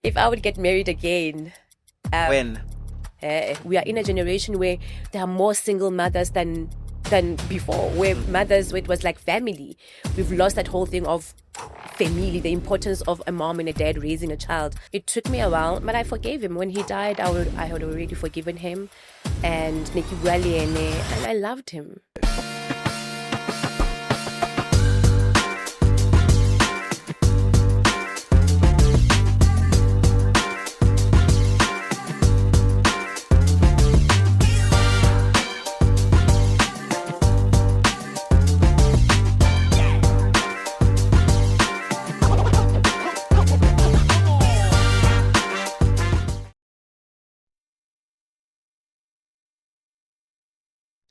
If I would get married again. When? We are in a generation where there are more single mothers than before, where mothers, it was like family. We've lost that whole thing of family, the importance of a mom and a dad raising a child. It took me a while, but I forgave him. When he died, I had already forgiven him, and I loved him.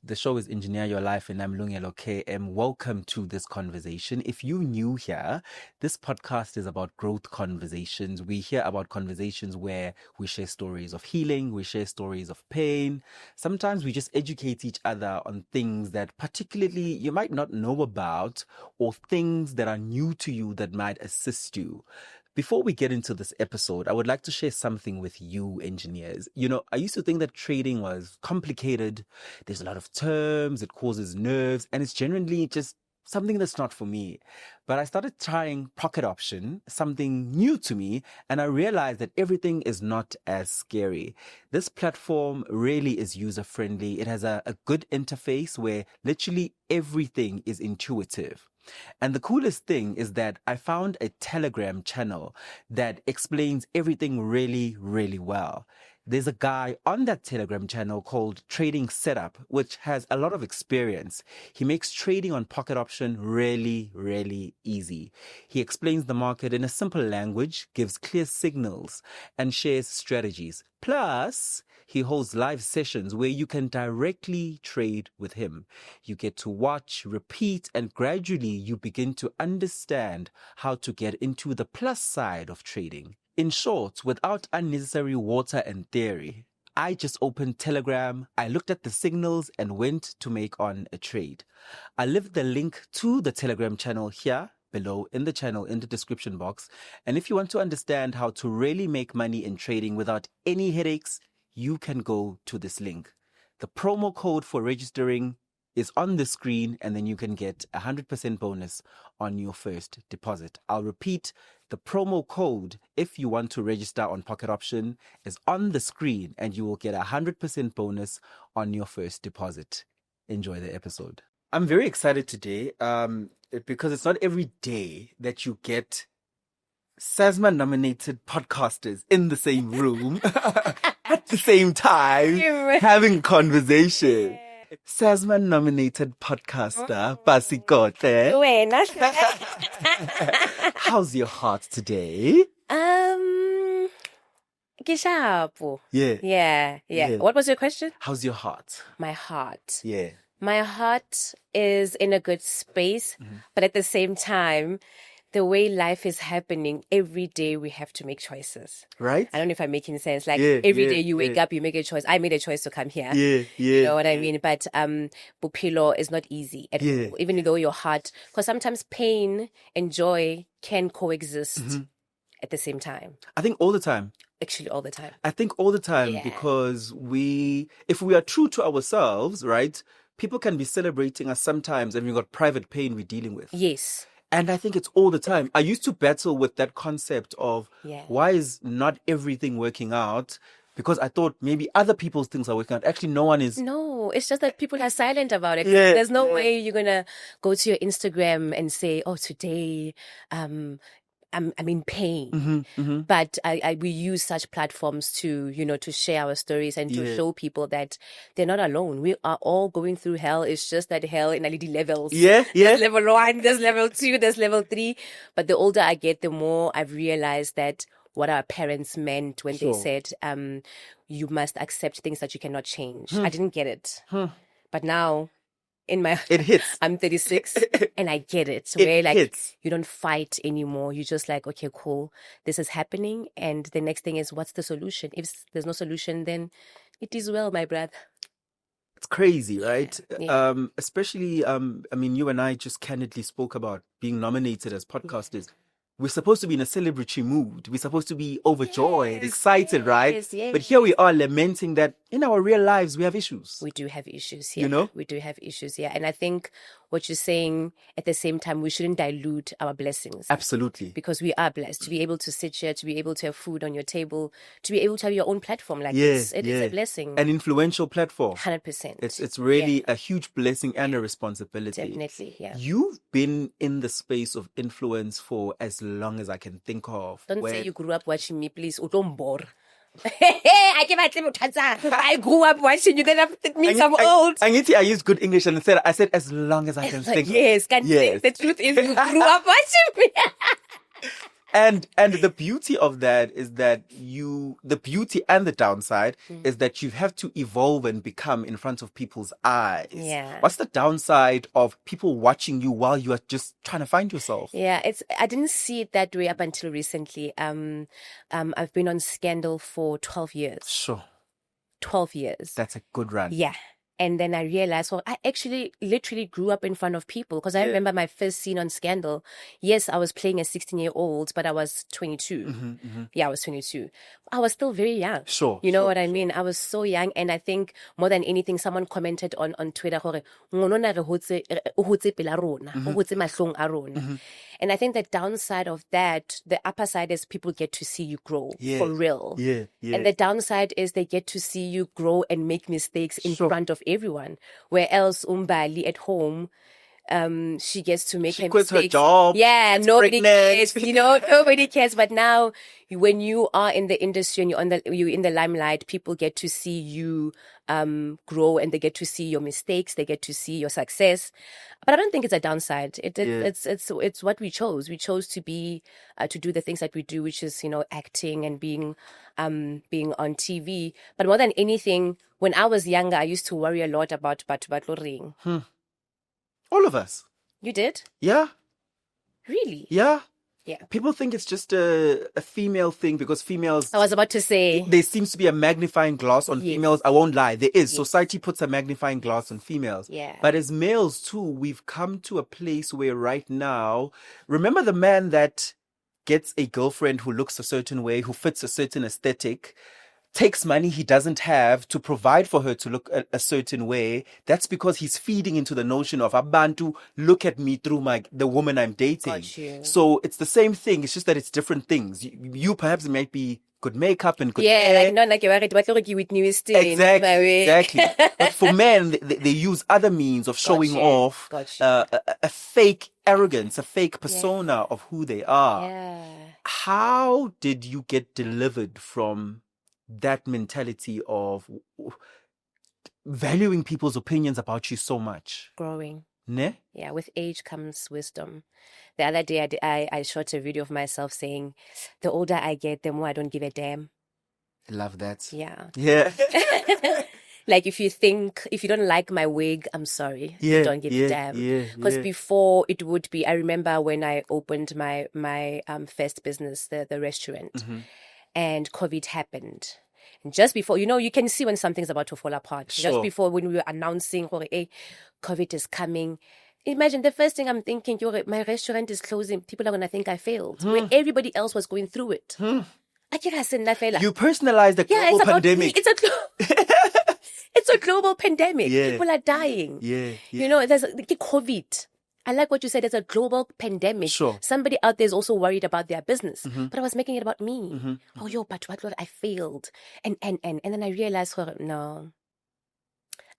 The show is Engineer Your Life, and I'm Lungelo KM. Welcome to this conversation. If you're new here, this podcast is about growth conversations. We hear about conversations where we share stories of healing, we share stories of pain. Sometimes we just educate each other on things that particularly you might not know about, or things that are new to you that might assist you. Before we get into this episode, I would like to share something with you engineers. You know, I used to think that trading was complicated. There's a lot of terms, it causes nerves, and it's generally just something that's not for me. But I started trying pocket option, something new to me, and I realized that everything is not as scary. This platform really is user-friendly. It has a good interface where literally everything is intuitive. And the coolest thing is that I found a Telegram channel that explains everything really, really well. There's a guy on that Telegram channel called Trading Setup, which has a lot of experience. He makes trading on pocket option really, really easy. He explains the market in a simple language, gives clear signals, and shares strategies. Plus, he holds live sessions where you can directly trade with him. You get to watch, repeat, and gradually you begin to understand how to get into the plus side of trading. In short, without unnecessary water and theory, I just opened Telegram, I looked at the signals and went to make on a trade. I left the link to the Telegram channel here below in the channel in the description box. And if you want to understand how to really make money in trading without any headaches, you can go to this link. The promo code for registering is on the screen, and then you can get 100% bonus on your first deposit. I'll repeat, the promo code, if you want to register on Pocket Option, is on the screen, and you will get 100% bonus on your first deposit. Enjoy the episode. I'm very excited today because it's not every day that you get SASMA-nominated podcasters in the same room at the same time having a conversation. SASMA-nominated podcaster, Pasi Koetle. How's your heart today? Kishapo. Yeah. Yeah. What was your question? How's your heart? My heart. Yeah. My heart is in a good space, but at the same time, the way life is happening, every day we have to make choices. Right? I don't know if I'm making sense. Like every day you wake up, you make a choice. I made a choice to come here. Yeah. You know what I mean? But Bupilo is not easy at all. Even though your heart, because sometimes pain and joy can coexist at the same time. I think all the time. Actually, all the time. I think all the time because if we are true to ourselves, right? People can be celebrating us sometimes and we've got private pain we're dealing with. Yes. And I think it's all the time. I used to battle with that concept of why is not everything working out? Because I thought maybe other people's things are working out. Actually, no one is. No, it's just that people are silent about it. Yeah, There's no way you're going to go to your Instagram and say, oh, today I'm in pain. But we use such platforms to, to share our stories and to show people that they're not alone. We are all going through hell. It's just that hell in LED levels. There's level 1, there's level 2, there's level 3. But the older I get, the more I've realized that what our parents meant when they said, you must accept things that you cannot change. I didn't get it. But now it hits. I'm 36 and I get it. Where you don't fight anymore. You're just like, okay, cool. This is happening. And the next thing is, what's the solution? If there's no solution, then it is well, my brother. It's crazy, right? Yeah. Especially, I mean, you and I just candidly spoke about being nominated as podcasters. we're supposed to be in a celebratory mood. We're supposed to be overjoyed, excited, right? Yes. But here we are lamenting that in our real lives, we have issues. We do have issues here. You know? We do have issues here. And I think what you're saying at the same time, we shouldn't dilute our blessings. Absolutely. Because we are blessed to be able to sit here, to be able to have food on your table, to be able to have your own platform like this. It is a blessing. An influential platform. 100%. It's really a huge blessing and a responsibility. Definitely, yeah. You've been in the space of influence for as long as I can think of. Don't say you grew up watching me, please. Bore. I grew up watching you, then it means I'm old. I used good English and I said as long as I can think. Yes. The truth is you grew up watching me. And the beauty of that is that the beauty and the downside is that you have to evolve and become in front of people's eyes. Yeah. What's the downside of people watching you while you are just trying to find yourself? Yeah, I didn't see it that way up until recently. I've been on Scandal for 12 years. Sure. 12 years. That's a good run. Yeah. And then I realized, well, I actually literally grew up in front of people because I remember my first scene on Scandal. Yes, I was playing a 16-year-old, but I was 22. Yeah, I was 22. I was still very young. Sure. You know what I mean? I was so young. And I think more than anything, someone commented on Twitter, and I think the downside of that, the upper side is people get to see you grow for real. Yeah. And the downside is they get to see you grow and make mistakes in front of everyone. Where else Umbali at home, she gets to make she quits mistakes. Her job. Yeah, nobody pregnant. cares. Nobody cares. But now, when you are in the industry and you're in the limelight, people get to see you grow, and they get to see your mistakes. They get to see your success. But I don't think it's a downside. It's what we chose. We chose to be to do the things that we do, which is acting and being on TV. But more than anything, when I was younger, I used to worry a lot about ring. All of us. You did? Yeah. Really? Yeah. Yeah. People think it's just a female thing because females... I was about to say... There seems to be a magnifying glass on females. I won't lie. There is. Society puts a magnifying glass on females. Yeah. But as males too, we've come to a place where right now... Remember the man that gets a girlfriend who looks a certain way, who fits a certain aesthetic, takes money he doesn't have to provide for her to look a certain way. That's because he's feeding into the notion of Abantu, look at me through the woman I'm dating. Got you. So it's the same thing. It's just that it's different things. You perhaps might be good makeup and good hair. Exactly. But for men, they use other means of showing off a fake arrogance, a fake persona of who they are. Yeah. How did you get delivered from that mentality of valuing people's opinions about you so much? Growing. Ne? Yeah, with age comes wisdom. The other day I shot a video of myself saying, the older I get, the more I don't give a damn. I love that. Yeah. Yeah. Like if you don't like my wig, I'm sorry. Yeah, Don't give a damn. Because before it would be, I remember when I opened my first business, the restaurant, and COVID happened. And just before, you can see when something's about to fall apart. Sure. Just before, when we were announcing, hey, COVID is coming. Imagine the first thing I'm thinking, my restaurant is closing. People are going to think I failed. When everybody else was going through it. You personalized the global pandemic. It's a global pandemic. Yeah. People are dying. Yeah. There's COVID. I like what you said. It's a global pandemic. Sure. Somebody out there is also worried about their business. But I was making it about me. But what I failed. And then I realized, no,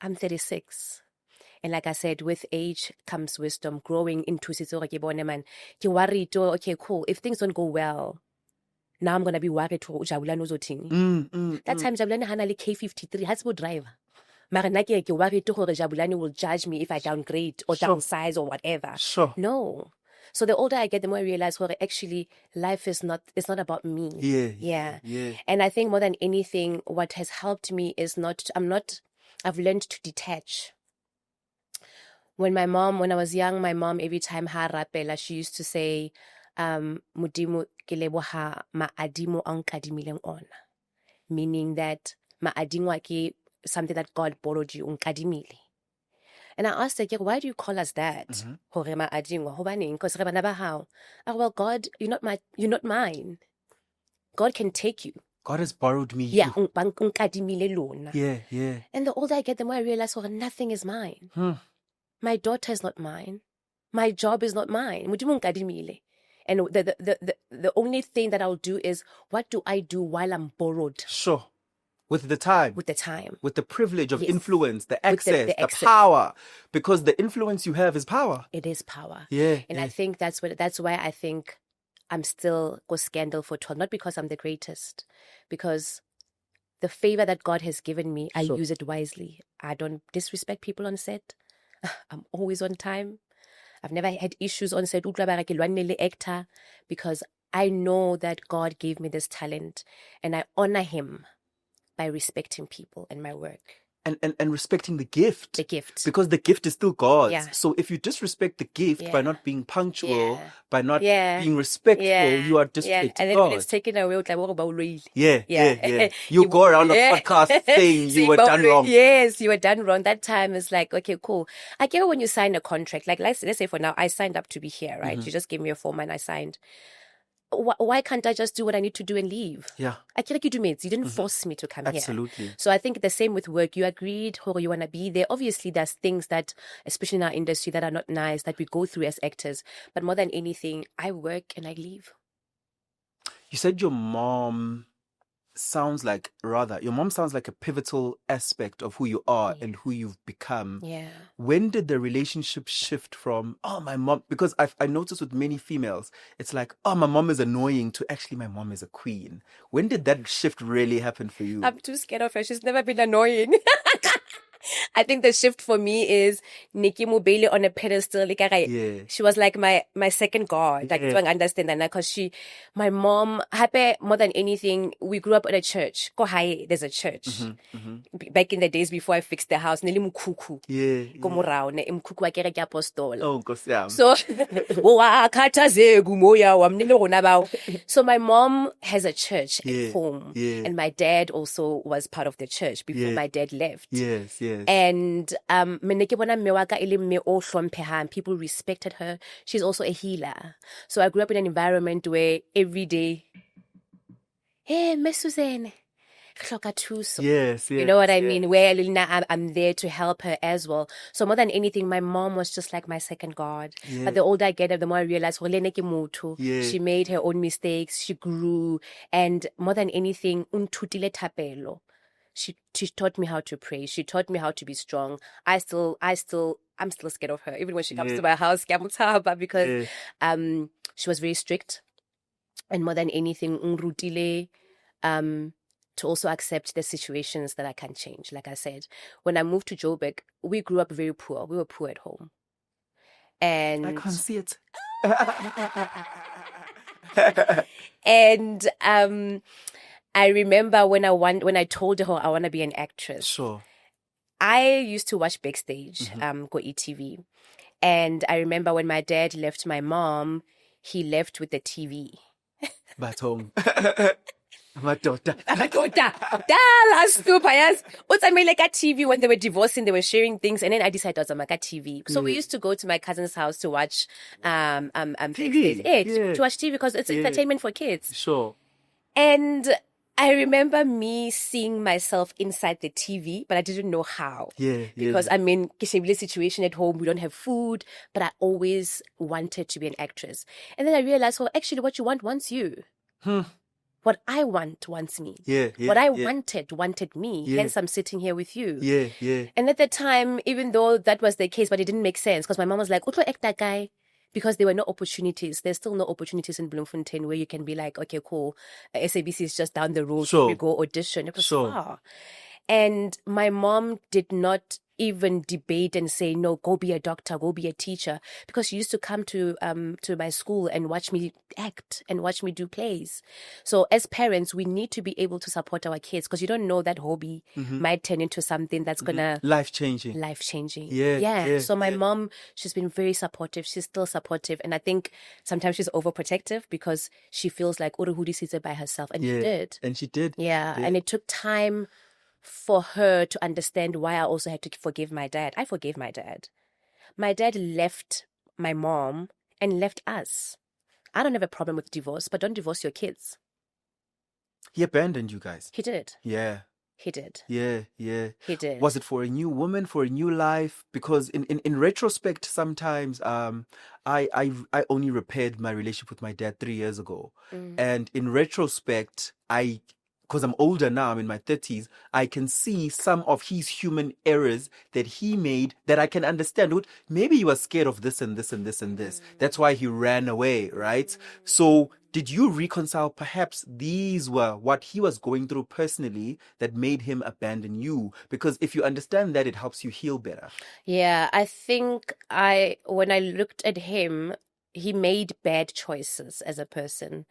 I'm 36. And like I said, with age comes wisdom. Growing into okay, cool. If things don't go well, now I'm going to be worried to Jabulani Zoting. That time Jabulani Hanali K53 has to drive. Maranaki worried to Jabulani will judge me if I downgrade or downsize or whatever. Sure. No. So the older I get, the more I realize, actually life is not about me. Yeah. And I think more than anything, what has helped me is I've learned to detach. When I was young, my mom, every time rapela, she used to say, Mudimu Kealeboga maadimo ankadimileng ona. Meaning that maadimo ke something that God borrowed you unkadimile. And I asked her, why do you call us that? Hore ma adingwa, hobaneng? Because re bana ba hao. Well, God, you're not mine. God can take you. God has borrowed me. Yeah, You. nkadimile lona. Yeah. And the older I get, the more I realize, nothing is mine. My daughter is not mine. My job is not mine. Modimo nkadimile. And the only thing that I'll do is, what do I do while I'm borrowed? Sure. With the time. With the time. With the privilege of Yes. influence, the access, the the power. Because the influence you have is power. It is power. Yeah. And I think that's why I think I'm still go scandal for 12. Not because I'm the greatest. Because the favor that God has given me, I use it wisely. I don't disrespect people on set. I'm always on time. I've never had issues on set actor, because I know that God gave me this talent and I honor him by respecting people and my work. And respecting the gift. The gift. Because the gift is still God's. Yeah. So if you disrespect the gift by not being punctual, by not Yeah. being respectful, you are disrespecting And then God. when it's taken away, like, what about really? Yeah. You go around the podcast saying you were done wrong. Yes, you were done wrong. That time is like, okay, cool. I get when you sign a contract, like let's say for now, I signed up to be here, right? You just gave me a form and I signed. Why can't I just do what I need to do and leave? Yeah. I can't you didn't force me to come here. Absolutely. So I think the same with work. You agreed, or you want to be there. Obviously, there's things that, especially in our industry, that are not nice, that we go through as actors. But more than anything, I work and I leave. You said your mom sounds like a pivotal aspect of who you are and who you've become. Yeah. When did the relationship shift from, my mom, because I noticed with many females, it's like, my mom is annoying, to actually my mom is a queen. When did that shift really happen for you? I'm too scared of her. She's never been annoying. I think the shift for me is Nikki Mubele on a pedestal. She was like my second god. Like, don't understand that, because my mom, happy more than anything, we grew up in a church. There's a church. Back in the days before I fixed the house, neli mkuku. Mkuku wa kereke apostol. Oh, Nkosi yami. So, so my mom has a church at home, and my dad also was part of the church before my dad left. Yes. And people respected her. She's also a healer. So I grew up in an environment where every day, hey, Miss Suzanne, yes. You know what I mean? Where I'm there to help her as well. So more than anything, my mom was just like my second god. But the older I get, the more I realize, she made her own mistakes. She grew. And more than anything, she taught me how to pray. She taught me how to be strong. I'm still scared of her. Even when she comes to my house, because she was very strict. And more than anything, to also accept the situations that I can't change. Like I said, when I moved to Joburg, we grew up very poor. We were poor at home. And I can't see it. And I remember when I told her I want to be an actress. Sure. I used to watch Backstage, go ETV. And I remember when my dad left my mom, he left with the TV. Back home. My daughter. TV when they were divorcing, they were sharing things, and then I decided I was on my TV. So we used to go to my cousin's house to watch TV. To watch TV because it's entertainment for kids. Sure. And I remember me seeing myself inside the TV, but I didn't know how. Because I'm in a situation at home, we don't have food, but I always wanted to be an actress. And then I realized, well, actually what you want wants you. What I want wants me. What I wanted me. Hence I'm sitting here with you. And at the time, even though that was the case, but it didn't make sense because my mom was like, "Utlo act that guy." Because there were no opportunities. There's still no opportunities in Bloemfontein where you can be like, okay, cool. SABC is just down the road. Sure. We go audition. It was far. And my mom did not even debate and say, no, go be a doctor, go be a teacher. Because she used to come to my school and watch me act and watch me do plays. So as parents, we need to be able to support our kids because you don't know that hobby might turn into something that's gonna life-changing. So my mom, she's been very supportive. She's still supportive. And I think sometimes she's overprotective because she feels like Uruhudi sees it by herself. And she did. And she did. Yeah. And it took time for her to understand why I also had to forgive my dad. I forgave my dad. My dad left my mom and left us. I don't have a problem with divorce, but don't divorce your kids. He abandoned you guys. He did. Yeah. He did. Yeah, yeah. He did. Was it for a new woman, for a new life? Because in retrospect, sometimes I only repaired my relationship with my dad 3 years ago. And in retrospect, because I'm older now, I'm in my 30s, I can see some of his human errors that he made that I can understand. Maybe he was scared of this and this and this and this. That's why he ran away, right? So did you reconcile perhaps these were what he was going through personally that made him abandon you? Because if you understand that, it helps you heal better. Yeah, I think when I looked at him, he made bad choices as a person.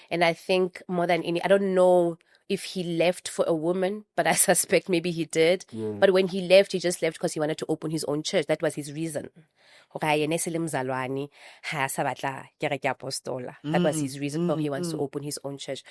And I think more than any, I don't know if he left for a woman, but I suspect maybe he did. Yeah. But when he left because he wanted to open his own church. That was his reason. That was his reason for he wants to open his own church.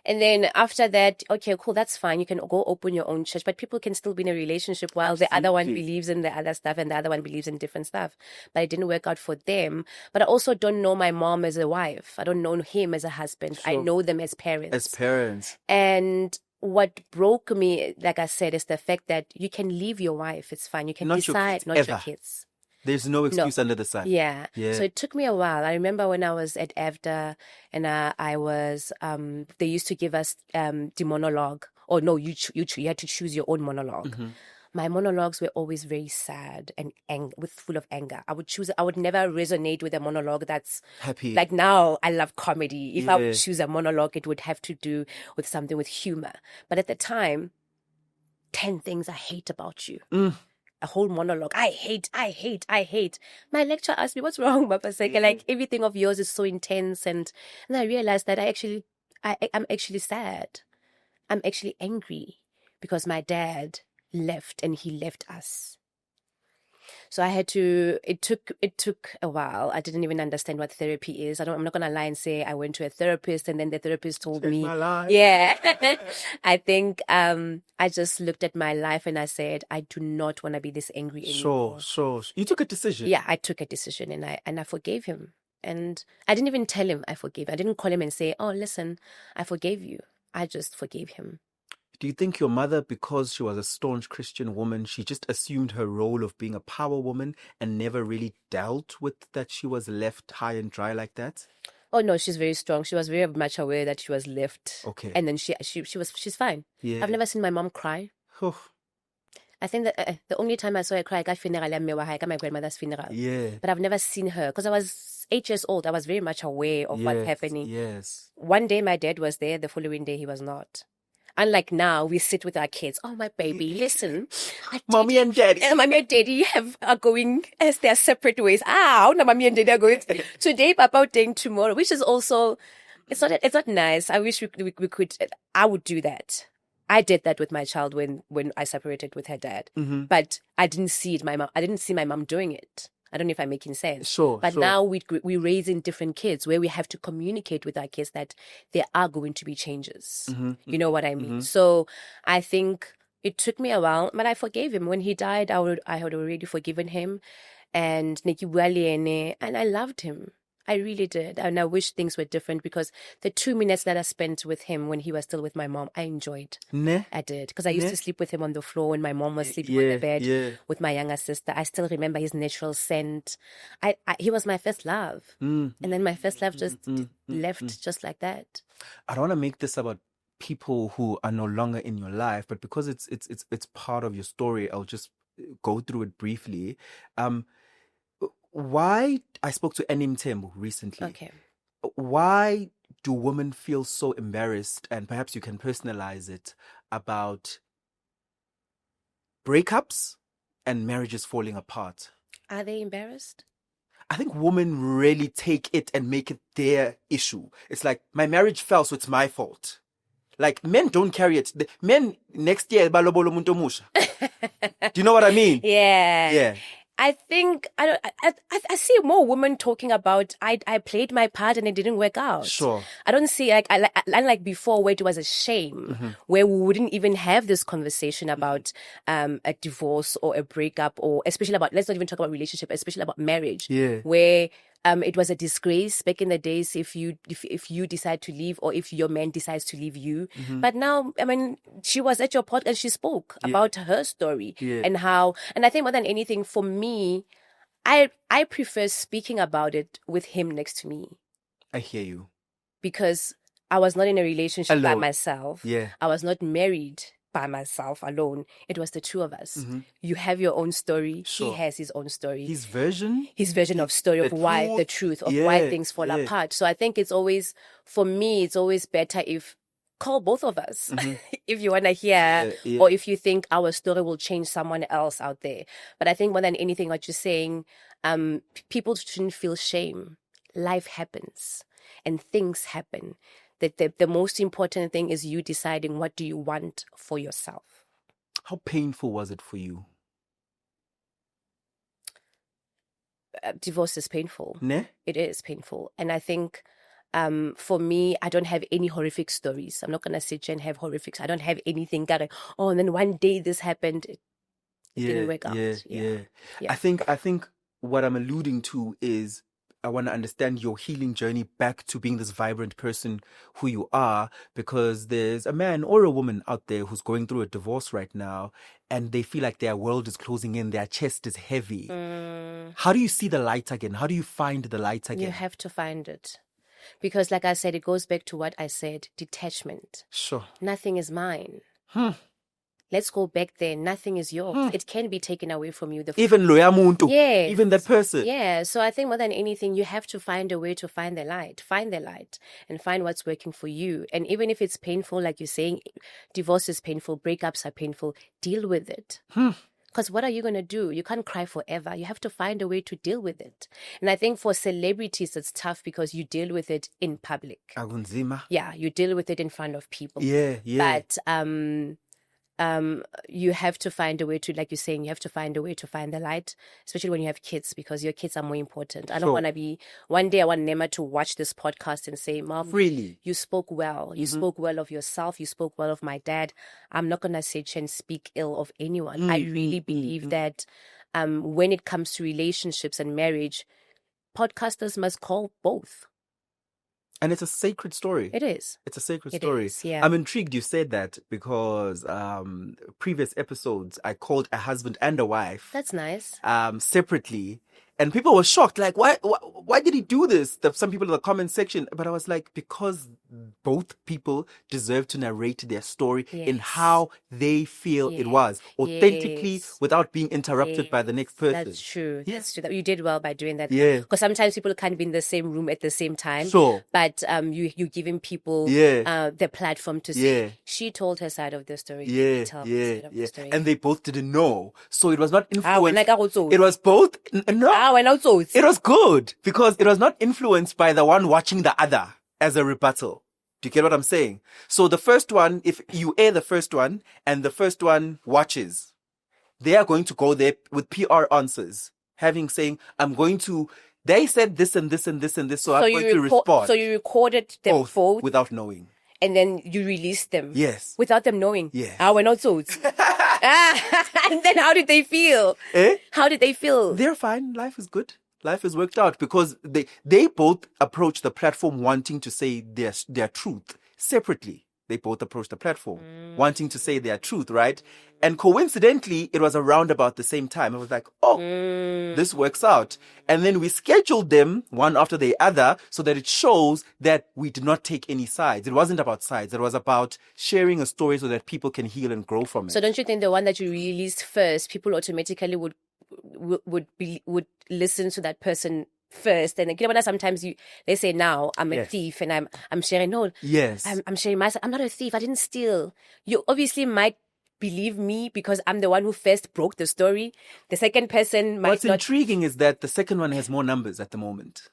And then after that, okay, cool, that's fine. You can go open your own church, but people can still be in a relationship while the other one believes in the other stuff and the other one believes in different stuff. But it didn't work out for them. But I also don't know my mom as a wife. I don't know him as a husband. Sure. I know them as parents. As parents. And what broke me, like I said, is the fact that you can leave your wife. It's fine. You can decide, not your kids. There's no excuse under the sun. Yeah. So it took me a while. I remember when I was at AVDA and I was, they used to give us the monologue. Or no, you had to choose your own monologue. Mm-hmm. My monologues were always very sad and full of anger. I would never resonate with a monologue that's happy. Like now, I love comedy. If I would choose a monologue, it would have to do with something with humor. But at the time, 10 things I hate about you. A whole monologue. I hate. My lecturer asked me, what's wrong, Mapaseka? Like, everything of yours is so intense. And I realized that I'm actually sad. I'm actually angry because my dad left and he left us. So I had to, it took a while. I didn't even understand what therapy is. I'm not going to lie and say I went to a therapist and then the therapist told me. My life. Yeah. I think I just looked at my life and I said, I do not want to be this angry anymore. Sure. You took a decision. Yeah, I took a decision and I forgave him. And I didn't even tell him I forgave. I didn't call him and say, oh, listen, I forgave you. I just forgave him. Do you think your mother, because she was a staunch Christian woman, she just assumed her role of being a power woman and never really dealt with that she was left high and dry like that? Oh no, she's very strong. She was very much aware that she was left. Okay. And then she's fine. Yeah. I've never seen my mom cry. I think that the only time I saw her cry, I funeral at my grandmother's funeral. Yeah. But I've never seen her because I was 8 years old. I was very much aware of what's happening. Yes. One day my dad was there. The following day he was not. Unlike now, we sit with our kids. Oh, my baby, listen. Mommy and daddy. Mommy and daddy are going as their separate ways. No, mommy and daddy are going today, papa day tomorrow, which is also, it's not nice. I wish we could, I would do that. I did that with my child when I separated with her dad. Mm-hmm. But I didn't see my mom doing it. I don't know if I'm making sense. Sure. But now we're raising different kids where we have to communicate with our kids that there are going to be changes. Mm-hmm. You know what I mean? Mm-hmm. So I think it took me a while, but I forgave him. When he died, I had already forgiven him. And I loved him. I really did. And I wish things were different because the 2 minutes that I spent with him when he was still with my mom, I enjoyed. I did. Because I used to sleep with him on the floor when my mom was sleeping on the bed with my younger sister. I still remember his natural scent. He was my first love. And then my first love just left just like that. I don't want to make this about people who are no longer in your life, but because it's part of your story, I'll just go through it briefly. Why, I spoke to Enim Tembu recently. Okay. Why do women feel so embarrassed, and perhaps you can personalize it, about breakups and marriages falling apart? Are they embarrassed? I think women really take it and make it their issue. It's like, my marriage fell, so it's my fault. Like, men don't carry it. Men, next year, balobolo muntu musha. Do you know what I mean? Yeah. I think I see more women talking about I played my part and it didn't work out. Sure. I don't see unlike before where it was a shame, where we wouldn't even have this conversation about a divorce or a breakup, or especially about, let's not even talk about relationship, especially about marriage. Yeah. Where it was a disgrace back in the days if you decide to leave, or if your man decides to leave you. But now, I mean, she was at your podcast and she spoke about her story and how, and I think more than anything for me, I prefer speaking about it with him next to me. I hear you. Because I was not in a relationship by myself. Yeah. I was not married by myself alone. It was the two of us. You have your own story. Sure. He has his own story. His version of story of why the truth of why things fall apart. So I think it's always, for me, it's always better if call both of us if you want to hear or if you think our story will change someone else out there. But I think more than anything, what you're saying, people shouldn't feel shame. Life happens and things happen. The most important thing is you deciding what do you want for yourself. How painful was it for you? Divorce is painful. Ne? It is painful. And I think for me, I don't have any horrific stories. I'm not going to sit here and have horrifics. I don't have anything going, oh, and then one day this happened. It didn't work out. Yeah. I think what I'm alluding to is I want to understand your healing journey back to being this vibrant person who you are, because there's a man or a woman out there who's going through a divorce right now and they feel like their world is closing in, their chest is heavy. How do you see the light again? How do you find the light again? You have to find it. Because like I said, it goes back to what I said, detachment. Sure. Nothing is mine. Let's go back there. Nothing is yours. It can be taken away from you. Even loya muntu. Yeah. Even that person. Yeah. So I think more than anything, you have to find a way to find the light. Find the light and find what's working for you. And even if it's painful, like you're saying, divorce is painful, breakups are painful, deal with it. Because what are you going to do? You can't cry forever. You have to find a way to deal with it. And I think for celebrities, it's tough because you deal with it in public. Agunzima. Yeah, you deal with it in front of people. Yeah. But you have to find a way to, like you're saying, you have to find a way to find the light, especially when you have kids, because your kids are more important. I don't want to be, one day I want Nema to watch this podcast and say, Mom, really? You spoke well. You spoke well of yourself. You spoke well of my dad. I'm not going to sit and speak ill of anyone. I really believe that when it comes to relationships and marriage, podcasters must call both. And it's a sacred story. It is. It's a sacred story. Is, yeah. I'm intrigued you said that because previous episodes I called a husband and a wife. That's nice. Separately. And people were shocked. Like, why did he do this? Some people in the comment section. But I was like, because both people deserve to narrate their story in how they feel it was. Authentically, without being interrupted by the next person. That's true. Yeah. That's true. You did well by doing that. Yeah. Because sometimes people can't be in the same room at the same time. Sure. But you're giving people the platform to say, she told her side of the story. The story. And they both didn't know. So it was not influenced. It was both. No. It was good because it was not influenced by the one watching the other as a rebuttal. Do you get what I'm saying? So the first one, if you air the first one and the first one watches, they are going to go there with PR answers, saying, they said this and this and this and this, so I'm going to respond. So you recorded them both without knowing. And then you released them. Yes. Without them knowing. Yeah. We're not so. And then how did they feel? How did they feel? They're fine. Life is good. Life has worked out because they both approach the platform wanting to say their truth separately. They both approached the platform wanting to say their truth, right? And coincidentally, it was around about the same time. I was like, this works out. And then we scheduled them one after the other so that it shows that we did not take any sides. It wasn't about sides. It was about sharing a story so that people can heal and grow from it. So don't you think the one that you released first, people automatically would listen to that person first? And you know, sometimes they say, now I'm a thief and I'm sharing. No, I'm sharing myself. I'm not a thief. I didn't steal. You obviously might believe me because I'm the one who first broke the story. The second person might What's intriguing is that the second one has more numbers at the moment.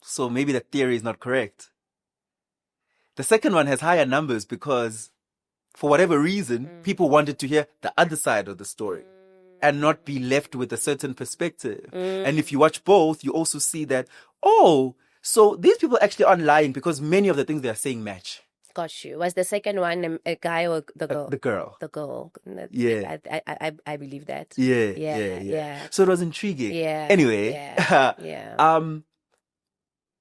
So maybe that theory is not correct. The second one has higher numbers because for whatever reason, people wanted to hear the other side of the story. and not be left with a certain perspective. And if you watch both, you also see that, oh, so these people actually aren't lying because many of the things they are saying match. Got you. Was the second one a guy or the girl? The girl. The girl. Yeah. I believe that. Yeah. So it was intriguing. Yeah. Anyway, Yeah.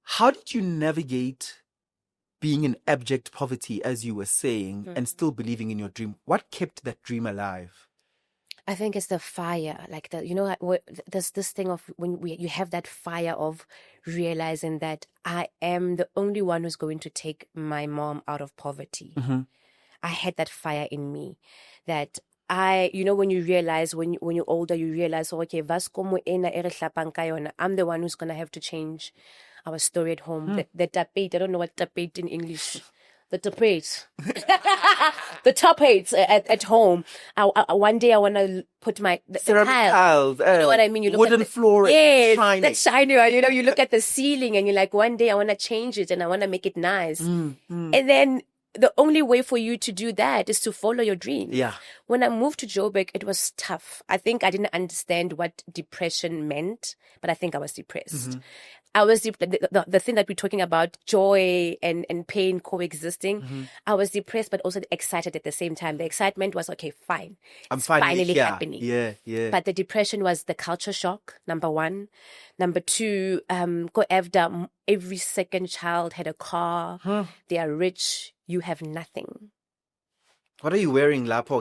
how did you navigate being in abject poverty, as you were saying, and still believing in your dream? What kept that dream alive? I think it's the fire, like there's this thing of when you have that fire of realizing that I am the only one who's going to take my mom out of poverty. I had that fire in me that when you realize, when you're older, you realize, okay, I'm the one who's going to have to change our story at home. The tapete, I don't know what tapete in English. The tapete. The tapete at home. One day I want to put the ceramic tiles. You know what I mean? You look wooden at floor. Yes, shiny. that's shiny. You look at the ceiling and you're like, one day I want to change it and I want to make it nice. And then the only way for you to do that is to follow your dream. Yeah. When I moved to Joburg, it was tough. I think I didn't understand what depression meant, but I think I was depressed. I was the thing that we're talking about, joy and pain coexisting. I was depressed, but also excited at the same time. The excitement was, okay, fine. I'm it's finally happening. Yeah. But the depression was the culture shock, number one. Number two, every second child had a car. They are rich. You have nothing. What are you wearing, Lapo?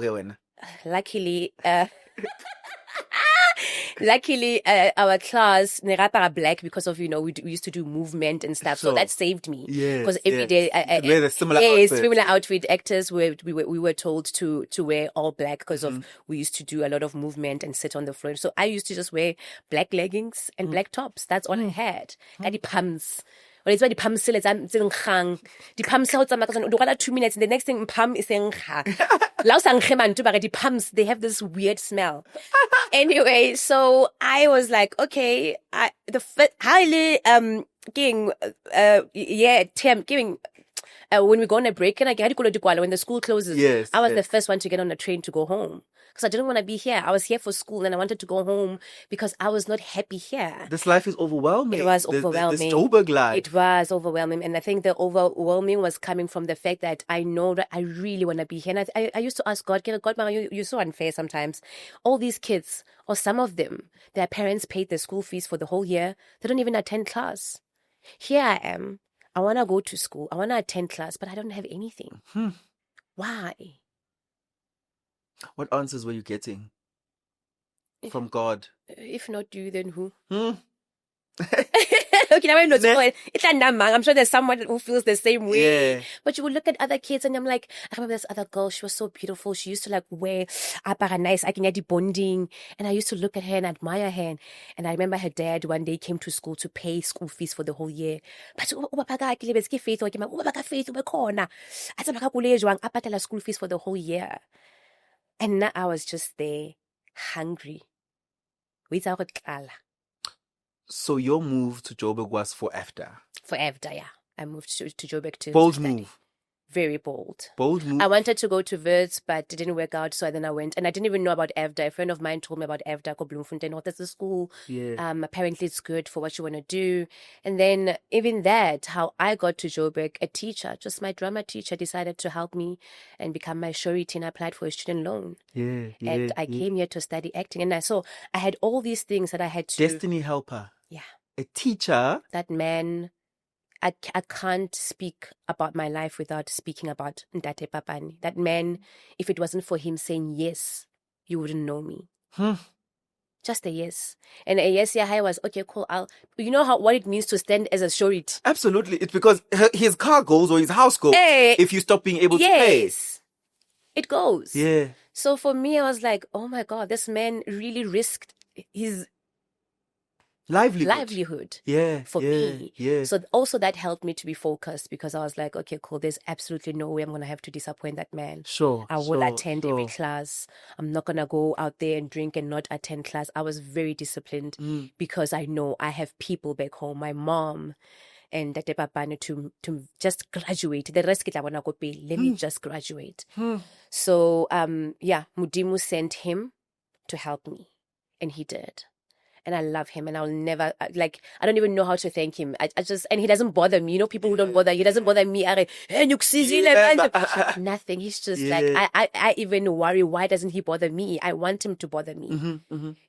Luckily, our class nerapara black because of we used to do movement and stuff, so that saved me. Because every day wear the similar outfit. Actors we were told to wear all black because of we used to do a lot of movement and sit on the floor. So I used to just wear black leggings and black tops. That's all I had. The pumps. Well, it's why the pumps still the pumps out 2 minutes and the next thing pump is saying the pumps, they have this weird smell. Anyway, so I was like, okay, when we go on a break, and when the school closes, I was the first one to get on a train to go home. Because I didn't want to be here. I was here for school and I wanted to go home because I was not happy here. This life is overwhelming. It was overwhelming. This Joburg life. It was overwhelming. And I think the overwhelming was coming from the fact that I know that I really want to be here. And I used to ask God, you're so unfair sometimes. All these kids, or some of them, their parents paid their school fees for the whole year. They don't even attend class. Here I am. I want to go to school. I want to attend class, but I don't have anything. Why? What answers were you getting from God? If not you, then who? Okay, I'm sure there's someone who feels the same way. Yeah. But you would look at other kids and I'm like, I remember this other girl, she was so beautiful. She used to wear nice bonding. And I used to look at her and admire her. And I remember her dad one day came to school to pay school fees for the whole year. But school fees for the whole year. And now I was just there, hungry. So your move to Joburg was for AFDA? For AFDA, yeah. I moved to Joburg to bold study. Move. Very bold. Bold move. I wanted to go to Wits, but it didn't work out. So then I went, and I didn't even know about AFDA. A friend of mine told me about AFDA, Bloemfontein. That's the school. Yeah. Apparently it's good for what you want to do. And then even that, how I got to Joburg, a teacher, just my drama teacher, decided to help me and become my surety, and I applied for a student loan. Yeah. And I came here to study acting, and I had all these things that I had to. Destiny helper. Yeah. A teacher. That man. I can't speak about my life without speaking about Ndate Papani. That man, if it wasn't for him saying yes, you wouldn't know me. Just a yes. And a yes, yeah, I was, okay, cool. You know what it means to stand as a surety? Absolutely. It's because his car goes or his house goes if you stop being able to pay. Yes. It goes. Yeah. So for me, I was like, oh my God, this man really risked his livelihood for me. Yeah. So also that helped me to be focused, because I was like, okay, cool, there's absolutely no way I'm going to have to disappoint that man. Sure. I will attend every class. I'm not going to go out there and drink and not attend class. I was very disciplined because I know I have people back home, my mom and Date Papane, to just graduate. The rest let me just graduate. So Mudimu sent him to help me. And he did. And I love him, and I'll never, like, I don't even know how to thank him. I just, and he doesn't bother me. You know, people who don't bother, he doesn't bother me. Nothing. He's just like, I even worry, why doesn't he bother me? I want him to bother me,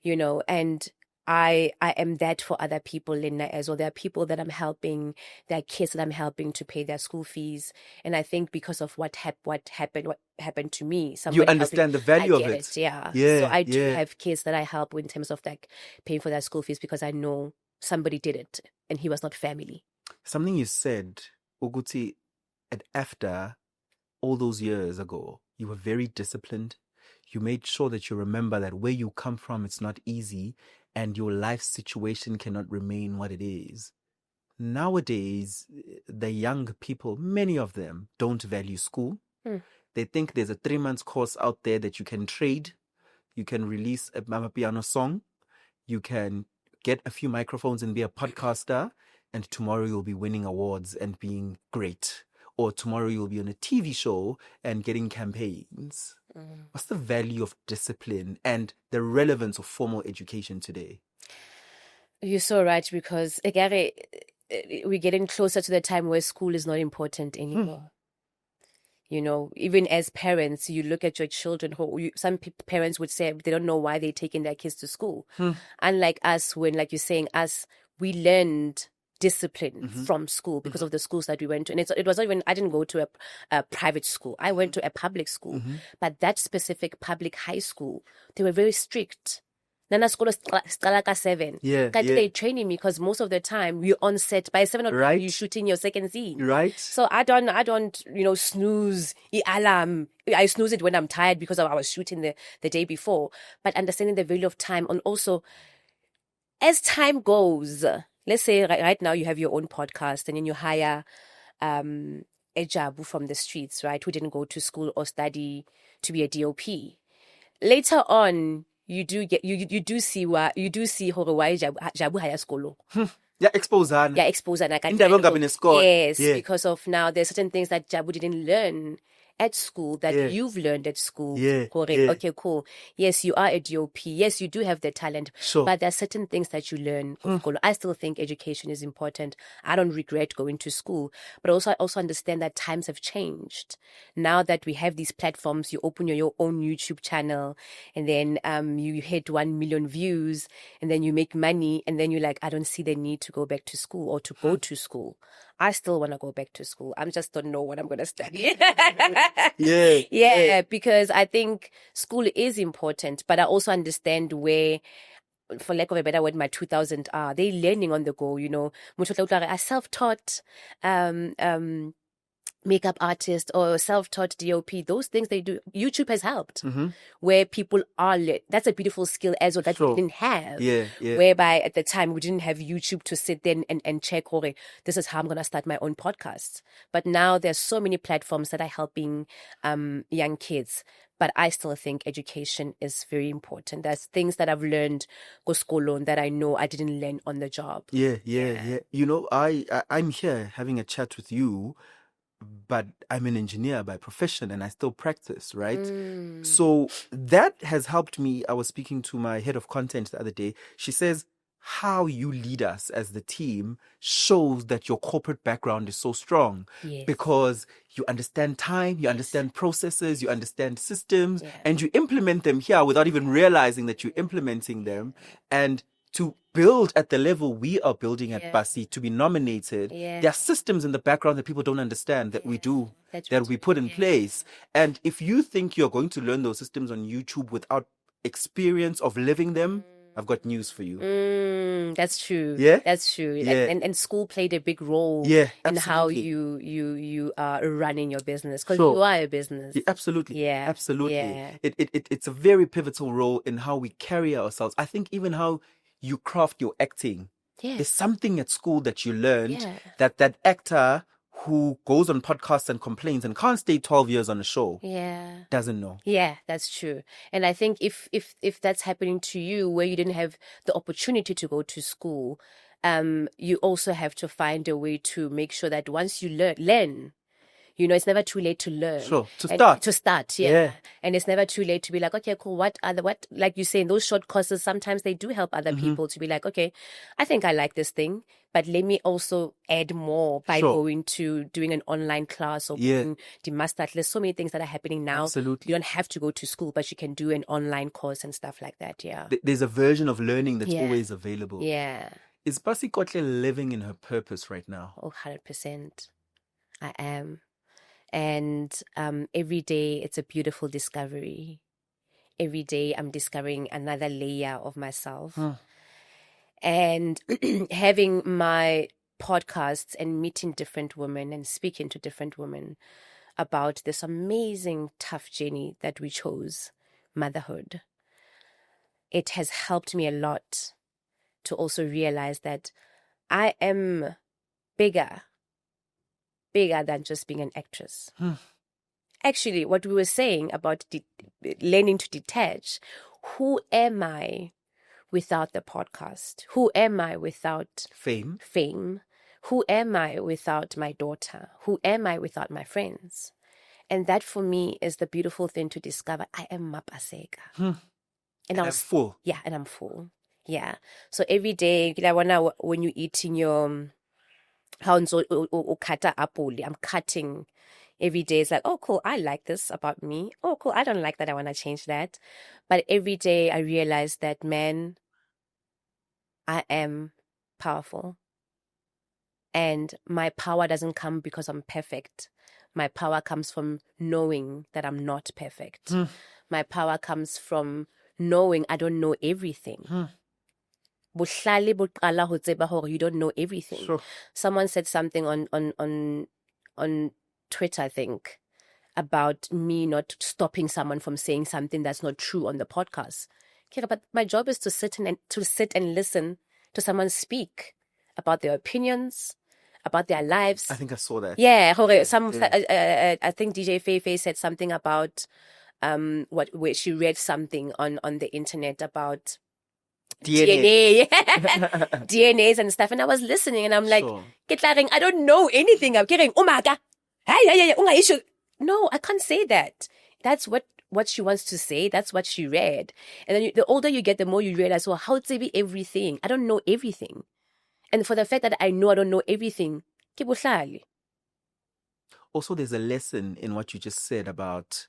you know, and I am that for other people, Linda, as well. There are people that I'm helping, there are kids that I'm helping to pay their school fees. And I think because of what happened to me, you understand the value of it. Yeah. So I do have kids that I help in terms of like paying for their school fees because I know somebody did it and he was not family. Something you said, Uguti, after all those years ago, you were very disciplined. You made sure that you remember that where you come from, it's not easy. And your life situation cannot remain what it is. Nowadays, the young people, many of them, don't value school. They think there's a 3-month course out there that you can trade. You can release a Mama Piano song. You can get a few microphones and be a podcaster. And tomorrow you'll be winning awards and being great. Or tomorrow you'll be on a TV show and getting campaigns. What's the value of discipline and the relevance of formal education today? You're so right, because again, we're getting closer to the time where school is not important anymore. You know, even as parents, you look at your children, some parents would say they don't know why they're taking their kids to school. Unlike us, when, like you're saying, we learned discipline from school because of the schools that we went to. And it was not even, I didn't go to a private school. I went to a public school. But that specific public high school, they were very strict. Nana school start 7. They training me because most of the time we're on set by 7 o'clock. You're shooting your second scene. Right. So I don't snooze the alarm. I snooze it when I'm tired because I was shooting the day before. But understanding the value of time, and also as time goes, let's say right now you have your own podcast and then you hire a jabu from the streets, right, who didn't go to school or study to be a DOP. Later on, you do see why jabu haya skolo. Expose. Yes, because of now there's certain things that jabu didn't learn at school that you've learned at school. Okay, cool. Yes, you are a DOP. Yes, you do have the talent. Sure. But there are certain things that you learn. I still think education is important. I don't regret going to school. But I also understand that times have changed. Now that we have these platforms, you open your own YouTube channel and then you hit 1 million views and then you make money and then you're like, I don't see the need to go back to school or to go to school. I still want to go back to school. I just don't know what I'm going to study. Because I think school is important, but I also understand where, for lack of a better word, my 2000 are. They're learning on the go, you know. A self-taught makeup artist or self-taught DOP, those things they do. YouTube has helped where people are that's a beautiful skill as well that we didn't have. Whereby at the time we didn't have YouTube to sit there and check, okay, this is how I'm going to start my own podcast. But now there's so many platforms that are helping young kids. But I still think education is very important. There's things that I've learned go school that I know I didn't learn on the job. You know, I'm here having a chat with you, but I'm an engineer by profession and I still practice, right? So that has helped me. I was speaking to my head of content the other day. She says, how you lead us as the team shows that your corporate background is so strong because you understand time, you understand processes, you understand systems, and you implement them here without even realizing that you're implementing them. And to build at the level we are building at Pasi, to be nominated, there are systems in the background that people don't understand that we do, that we put in place. And if you think you're going to learn those systems on YouTube without experience of living them, I've got news for you. That's true. That's true. And school played a big role in how you are running your business, because you are a business. Absolutely. It's a very pivotal role in how we carry ourselves. I think even how you craft your acting. There's something at school that you learned that actor who goes on podcasts and complains and can't stay 12 years on a show doesn't know. Yeah, that's true. And I think if that's happening to you where you didn't have the opportunity to go to school, you also have to find a way to make sure that once you learn, You know, it's never too late to learn. Sure. To And start. To start, yeah. And it's never too late to be like, okay, cool. What, like you say, in those short courses, sometimes they do help other people to be like, okay, I think I like this thing, but let me also add more by going to doing an online class or doing the master. There's so many things that are happening now. Absolutely. You don't have to go to school, but you can do an online course and stuff like that. Yeah. There's a version of learning that's always available. Yeah. Is Pasi Koetle living in her purpose right now? Oh, 100%. I am. And every day it's a beautiful discovery. Every day I'm discovering another layer of myself. And having my podcasts and meeting different women and speaking to different women about this amazing, tough journey that we chose, motherhood. It has helped me a lot to also realize that I am bigger than just being an actress. Actually, what we were saying about learning to detach, who am I without the podcast? Who am I without fame? Who am I without my daughter? Who am I without my friends? And that for me is the beautiful thing to discover. I am Mapaseka. And I'm full. Yeah, and I'm full. Yeah. So every day, when you're eating your apple, I'm cutting every day. It's like, oh, cool, I like this about me. Oh, cool, I don't like that. I want to change that. But every day I realize that, man, I am powerful. And my power doesn't come because I'm perfect. My power comes from knowing that I'm not perfect. My power comes from knowing I don't know everything. You don't know everything. Sure. Someone said something on Twitter, I think, about me not stopping someone from saying something that's not true on the podcast. Okay, but my job is to sit and listen to someone speak about their opinions, about their lives. I think I saw that. Yeah, I think DJ Feifei said something about where she read something on the internet about DNA. DNAs and stuff, and I was listening and I'm like, I don't know anything. I'm getting no, I can't say that. That's what she wants to say. That's what she read. And then the older you get, the more you realize, well, how to be everything? I don't know everything. And for the fact that I know I don't know everything, also there's a lesson in what you just said about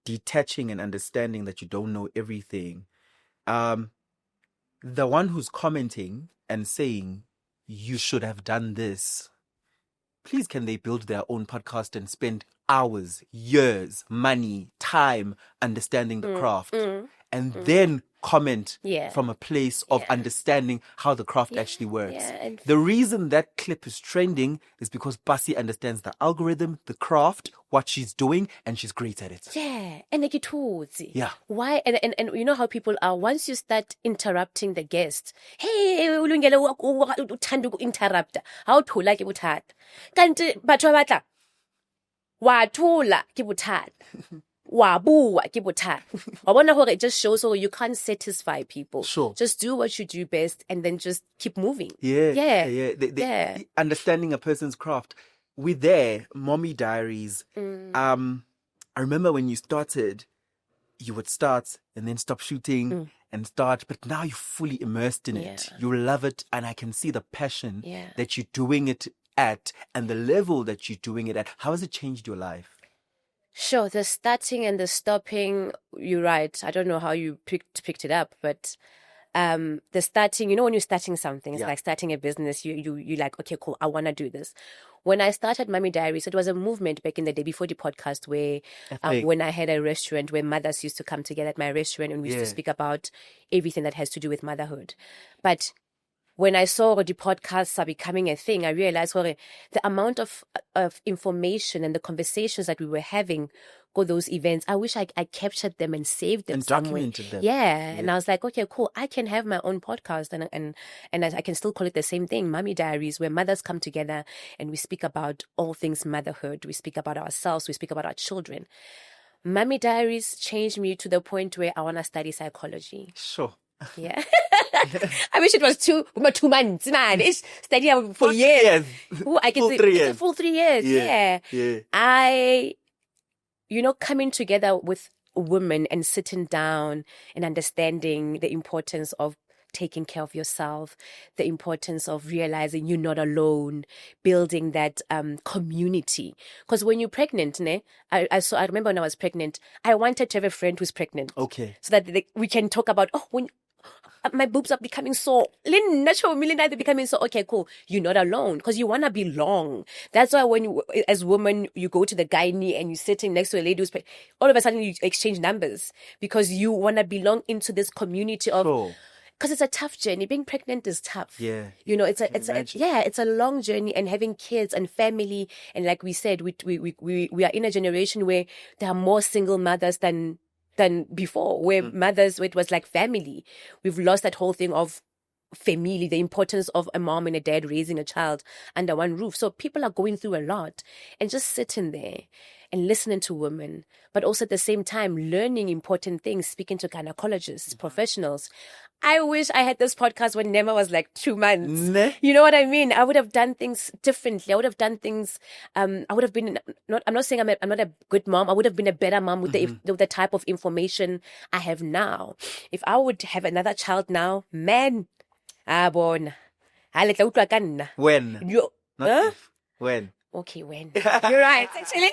detaching and understanding that you don't know everything. The one who's commenting and saying, you should have done this, please can they build their own podcast and spend hours, years, money, time understanding the craft and then comment from a place of understanding how the craft actually works. The reason that clip is trending is because Pasi understands the algorithm, the craft, what she's doing, and she's great at it. Yeah, and like it was. Yeah. Why? And you know how people are. Once you start interrupting the guest, hey, Lungelo, uthanda interrupt. How to like it? Kanti batho batla. Wathola ke bothata. Wabua ke bothata. Wabona hore it just shows you can't satisfy people. Sure. Just do what you do best and then just keep moving. Yeah. Understanding a person's craft. We're there, Mommy Diaries. I remember when you started, you would start and then stop shooting and start, but now you're fully immersed in it. You love it, and I can see the passion that you're doing it at and the level that you're doing it at. How has it changed your life? Sure, the starting and the stopping, you're right. I don't know how you picked it up, but the starting, when you're starting something, it's like starting a business, you like, okay, cool, I want to do this. When I started Mommy Diaries, it was a movement back in the day before the podcast where when I had a restaurant where mothers used to come together at my restaurant and we used to speak about everything that has to do with motherhood. But when I saw the podcasts are becoming a thing, I realized the amount of information and the conversations that we were having for those events, I wish I captured them and saved them and documented them. Yeah. And I was like, okay, cool. I can have my own podcast and I can still call it the same thing, Mommy Diaries, where mothers come together and we speak about all things motherhood. We speak about ourselves. We speak about our children. Mommy Diaries changed me to the point where I want to study psychology. Sure. Yeah. I wish it was 2 months, man. It's steady for years. Ooh, I can Full say 3 it's years. a full 3 years. Yeah. I, coming together with women and sitting down and understanding the importance of taking care of yourself, the importance of realizing you're not alone, building that community. Because when you're pregnant, I remember when I was pregnant, I wanted to have a friend who's pregnant. Okay. So that we can talk about, when my boobs are becoming sore. They're becoming sore. Okay, cool. You're not alone because you want to belong. That's why when you, as women, you go to the gynae and you're sitting next to a lady who's pregnant, all of a sudden you exchange numbers because you want to belong into this community of... Sure. Because it's a tough journey. Being pregnant is tough. Yeah. It's a long journey, and having kids and family. And like we said, we are in a generation where there are more single mothers than before, where mothers, it was like family. We've lost that whole thing of family, the importance of a mom and a dad raising a child under one roof. So people are going through a lot, and just sitting there and listening to women, but also at the same time learning important things, speaking to gynecologists, professionals. I wish I had this podcast when Nema was like 2 months. You know what I mean? I would have done things differently. I would have done things. I would have been I'm not saying I'm not a good mom. I would have been a better mom with the type of information I have now. If I would have another child now, man, bona. When? Not if. When? Okay, when? You're right, actually.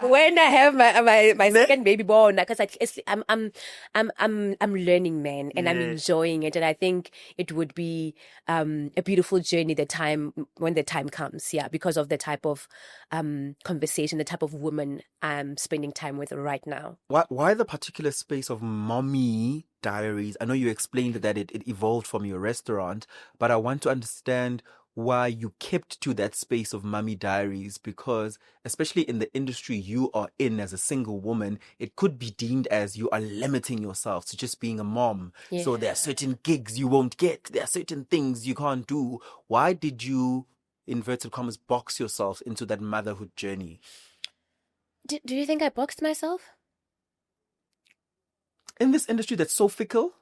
When I have my second baby born, because I'm learning, man, and I'm enjoying it, and I think it would be a beautiful journey when the time comes, because of the type of conversation, the type of woman I'm spending time with right now. Why the particular space of mommy diaries? I know you explained that it evolved from your restaurant, but I want to understand why you kept to that space of mommy diaries, because especially in the industry you are in as a single woman, it could be deemed as you are limiting yourself to just being a mom. Yeah. So there are certain gigs you won't get. There are certain things you can't do. Why did you, inverted commas, box yourself into that motherhood journey? Do you think I boxed myself? In this industry that's so fickle,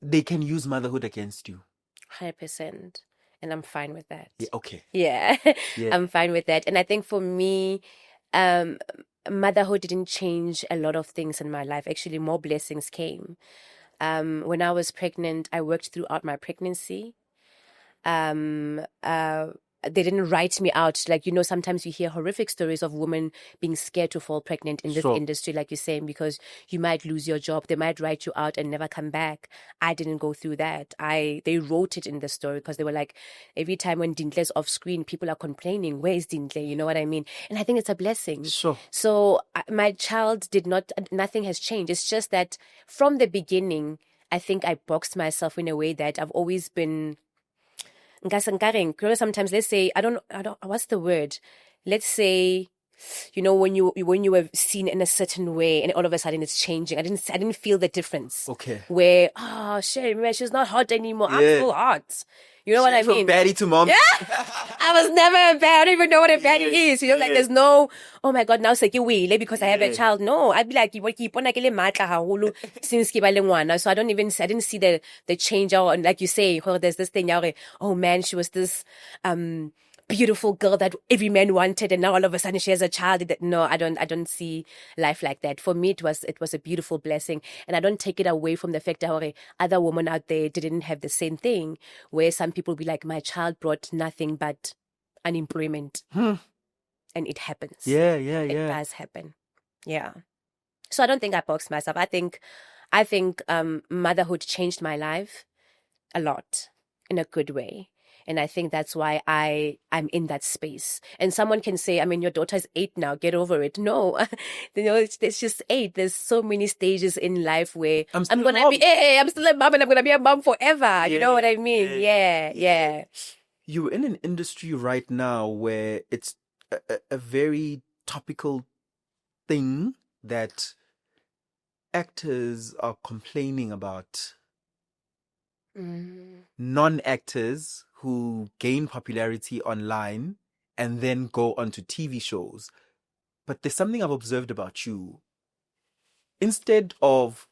they can use motherhood against you. 100%. And I'm fine with that. Yeah, okay. Yeah. I'm fine with that. And I think for me, motherhood didn't change a lot of things in my life. Actually, more blessings came. When I was pregnant, I worked throughout my pregnancy. They didn't write me out. Like, sometimes you hear horrific stories of women being scared to fall pregnant in this industry, like you're saying, because you might lose your job. They might write you out and never come back. I didn't go through that. They wrote it in the story because they were like, every time when Dintle's off screen, people are complaining, where is Dintle? You know what I mean? And I think it's a blessing. Sure. So my child nothing has changed. It's just that from the beginning, I think I boxed myself in a way that I've always been... Sometimes, let's say, I don't, what's the word? Let's say, when you were seen in a certain way and all of a sudden it's changing. I didn't feel the difference. Okay. Where, she's not hot anymore. I'm still hot. You know what I mean? From baddie to mom. Yeah. I was never a baddie. I don't even know what a baddie is. Like there's no, oh my God, now sekiwile because I have a child. No, I'd be like, since so I didn't see the change. Or like you say, there's this thing, oh man, she was this beautiful girl that every man wanted, and now all of a sudden she has a child. No, I don't see life like that. For me, it was a beautiful blessing, and I don't take it away from the fact that other women out there didn't have the same thing, where some people be like, my child brought nothing but unemployment. And it happens. Yeah. It does happen. Yeah. So I don't think I boxed myself. I think motherhood changed my life a lot in a good way. And I think that's why I'm in that space. And someone can say, your daughter is 8 now, get over it. No, it's just 8. There's so many stages in life where I'm still a mom and I'm going to be a mom forever. You know what I mean? Yeah. You're in an industry right now where it's a very topical thing that actors are complaining about. Non-actors who gain popularity online and then go onto TV shows. But there's something I've observed about you. Instead of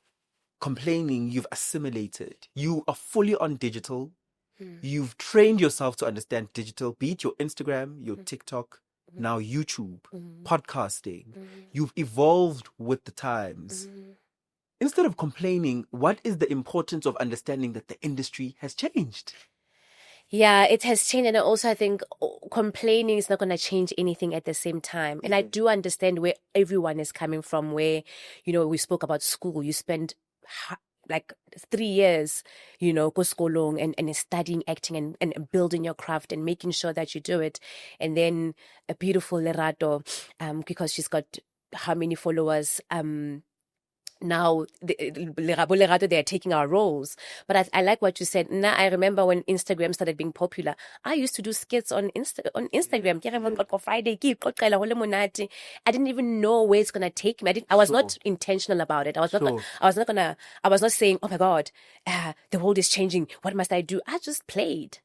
complaining, you've assimilated. You are fully on digital. You've trained yourself to understand digital, be it your Instagram, your TikTok, now YouTube, podcasting. You've evolved with the times. Instead of complaining, what is the importance of understanding that the industry has changed? Yeah, it has changed. And also, I think complaining is not going to change anything at the same time. And I do understand where everyone is coming from, where, we spoke about school. You spend like 3 years, go skolong and studying acting and building your craft and making sure that you do it. And then a beautiful Lerato, because she's got how many followers, now Lerato, they are taking our roles. But I like what you said. Now I remember when Instagram started being popular, I used to do skits on Instagram. I didn't even know where it's gonna take me. I was not intentional about it. I was not saying, oh my God, the world is changing, what must I do? I just played.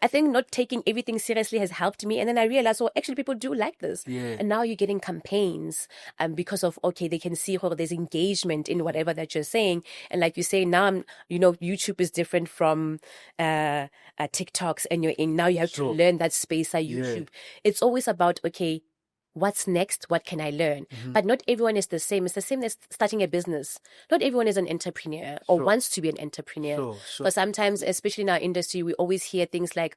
I think not taking everything seriously has helped me. And then I realized, actually people do like this. Yeah. And now you're getting campaigns because of, they can see there's engagement in whatever that you're saying. And like you say, now, YouTube is different from TikToks, and now you have to learn that space at YouTube. It's always about, what's next? What can I learn? But not everyone is the same. It's the same as starting a business. Not everyone is an entrepreneur or wants to be an entrepreneur. But sometimes, especially in our industry, we always hear things like,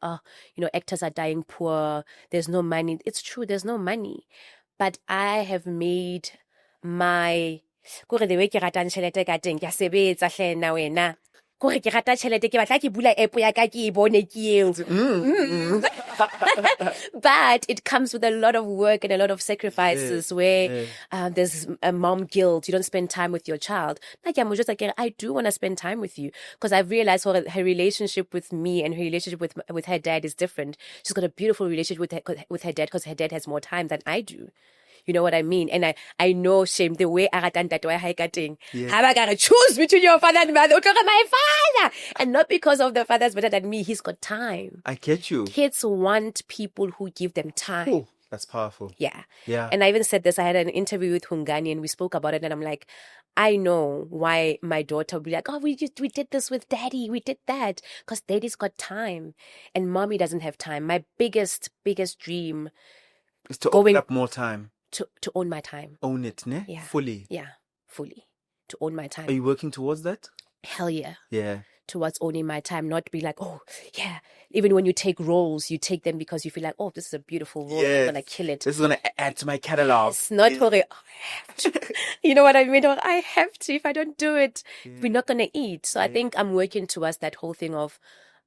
actors are dying poor. There's no money. It's true. There's no money. But I have made my... But it comes with a lot of work and a lot of sacrifices where there's a mom guilt. You don't spend time with your child. I do want to spend time with you, because I've realized her relationship with me and her relationship with her dad is different. She's got a beautiful relationship with her dad because her dad has more time than I do. You know what I mean? And I know shame the way I gotta choose between your father and mother. My father! And not because of the father's better than me. He's got time. I get you. Kids want people who give them time. Oh, that's powerful. Yeah. Yeah. And I even said this. I had an interview with Hlongwane and we spoke about it. And I'm like, I know why my daughter would be like, we did this with daddy. We did that. Because daddy's got time. And mommy doesn't have time. My biggest dream is to open up more time. To own my time. Own it, ne? Yeah. Fully. Yeah, fully. To own my time. Are you working towards that? Hell yeah. Yeah. Towards owning my time, not be like, yeah. Even when you take roles, you take them because you feel like, this is a beautiful role. I'm going to kill it. This is going to add to my catalog. It's not for I have to. You know what I mean? Or I have to. If I don't do it, we're not going to eat. So I think I'm working towards that whole thing of,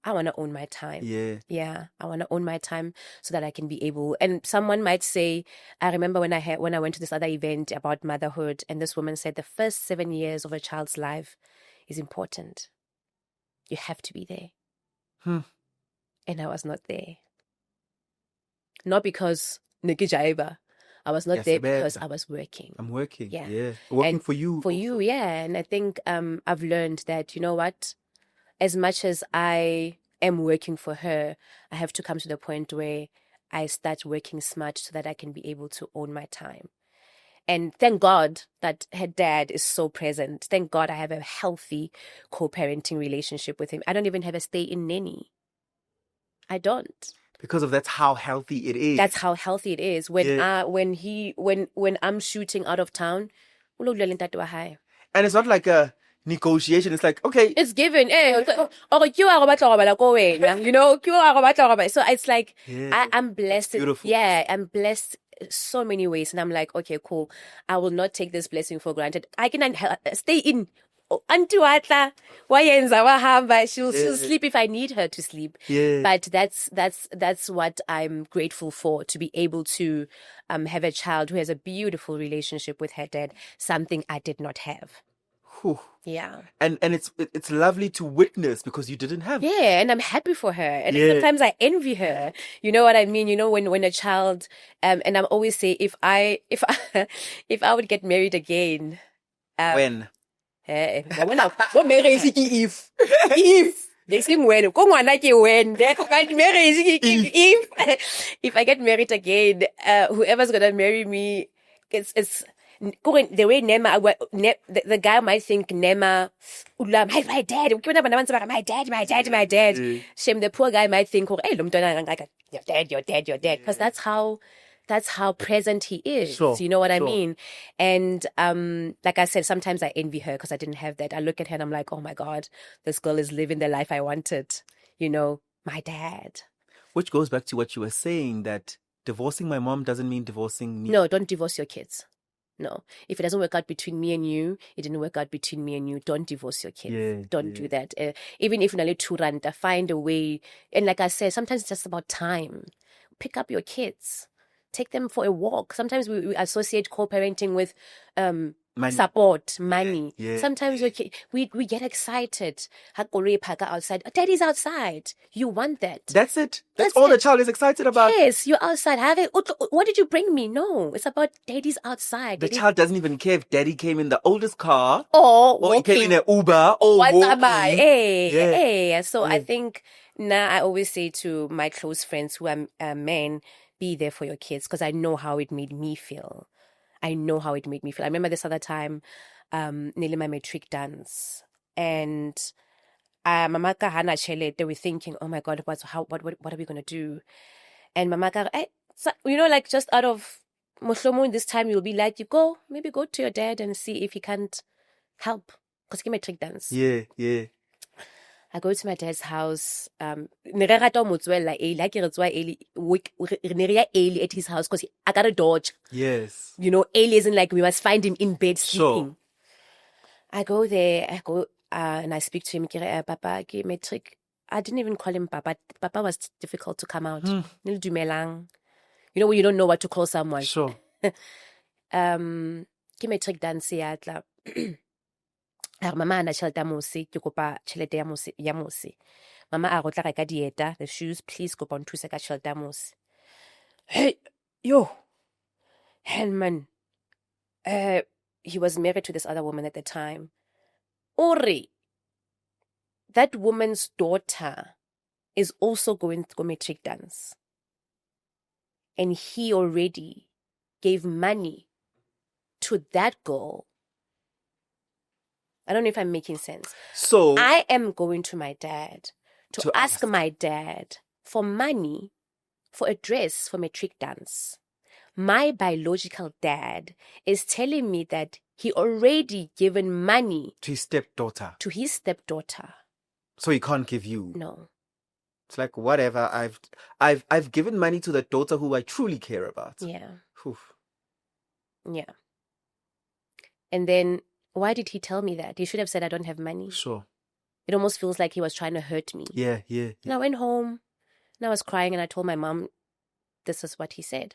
I want to own my time. Yeah. Yeah. I want to own my time so that I can be able. And someone might say, I remember when I went to this other event about motherhood, and this woman said the first 7 years of a child's life is important. You have to be there. And I was not there. Not because Nikijaiba. I was not there because I was working. I'm working. Yeah. Yeah. Working for you. For you, yeah. And I think I've learned that, you know what? As much as I am working for her, I have to come to the point where I start working smart so that I can be able to own my time. And thank God that her dad is so present. Thank God I have a healthy co-parenting relationship with him. I don't even have a stay-in nanny. I don't. Because of that's how healthy it is. That's how healthy it is. When I'm shooting out of town, and it's not like a negotiation. It's like, okay, it's given. So it's like I'm blessed. Beautiful. Yeah, I'm blessed so many ways, and I'm like, okay, cool. I will not take this blessing for granted. I can stay in. She'll sleep if I need her to sleep. Yeah. But that's what I'm grateful for, to be able to have a child who has a beautiful relationship with her dad, something I did not have. Whew. Yeah. And it's lovely to witness because you didn't have. Yeah, and I'm happy for her. And sometimes I envy her. You know what I mean? You know, when a child and I'm always say if I would get married again. When? What marriage if if I get married again, whoever's gonna marry me, it's the way Nema, the guy might think Nema, my dad, my dad. Shame, the poor guy might think, hey, you're dead. Because that's how present he is. Sure, You know what I sure. mean? And like I said, sometimes I envy her because I didn't have that. I look at her and I'm like, oh my God, this girl is living the life I wanted. You know, my dad. Which goes back to what you were saying, that divorcing my mom doesn't mean divorcing me. No, don't divorce your kids. No. If it doesn't work out between me and you, it didn't work out between me and you. Don't divorce your kids. Don't do that. Even if you're not too ranta, find a way. And like I said, sometimes it's just about time. Pick up your kids. Take them for a walk. Sometimes we associate co-parenting with Money. Support, money. Yeah. Sometimes we get excited. Outside. Daddy's outside. You want that. That's it. That's all the child is excited about. Yes, you're outside. What did you bring me? No, it's about daddy's outside. The child doesn't even care if daddy came in the oldest car or he came in an Uber or walking. Hey. So I think now I always say to my close friends who are men, be there for your kids, because I know how it made me feel. I remember this other time, nearly my matric dance, and Mama Kahana Chele, they were thinking, oh my God, what are we gonna do? And Mama like just out of Moslomo, this time you'll be like, maybe go to your dad and see if he can't help, because he matric dance. Yeah. I go to my dad's house. At his house because I got a dodge. Yes. You know, early isn't like we must find him in bed sleeping. Sure. I go there, and I speak to him. Papa, metric. I didn't even call him Papa. Papa was difficult to come out. Nil dumelang. You know when you don't know what to call someone. Sure. Metric dance yatla. Mama ana tšhelete ya mose, ke kopa tšhelete ya mose. Mama a go tla reka dieta, the shoes, please kopa nthuse ka tšhelete ya mose. Hey, yo. Henman. He was married to this other woman at the time. Ori, that woman's daughter is also going to go matric dance. And he already gave money to that girl. I don't know if I'm making sense. So I am going to my dad to ask my dad for money for a dress for matric dance. My biological dad is telling me that he already given money to his stepdaughter. So he can't give you. No. It's like, whatever. I've given money to the daughter who I truly care about. Yeah. Oof. Yeah. And then why did he tell me that? He should have said I don't have money. Sure. It almost feels like he was trying to hurt me. Yeah. And I went home and I was crying and I told my mom, this is what he said.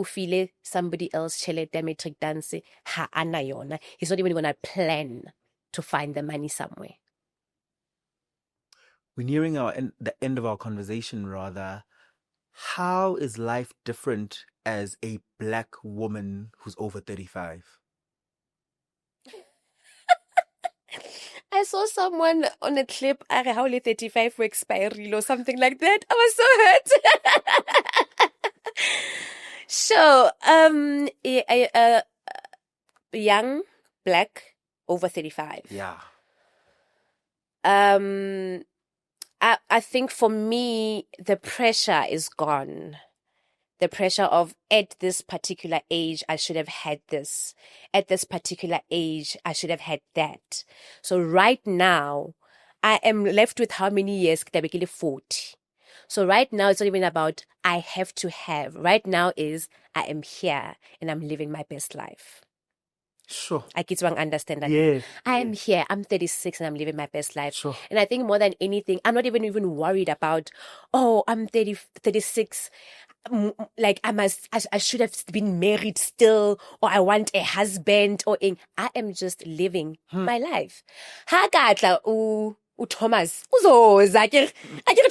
Ufile somebody else chele matric dance ha anayona. He's not even going to plan to find the money somewhere. We're nearing the end of our conversation, rather. How is life different as a black woman who's over 35? I saw someone on a clip, how 35 for expiry or something like that. I was so hurt. So, young, black, over 35. Yeah. I think for me, the pressure is gone. The pressure of, at this particular age, I should have had this. At this particular age, I should have had that. So right now, I am left with how many years? 40. So right now, it's not even about I have to have. Right now is I am here and I'm living my best life. Sure. I get to understand that. Yeah. I am here. I'm 36 and I'm living my best life. Sure. And I think more than anything, I'm not even worried about, I'm 36. Like I should have been married still, or I want a husband, I am just living my life. Thomas uzoza akere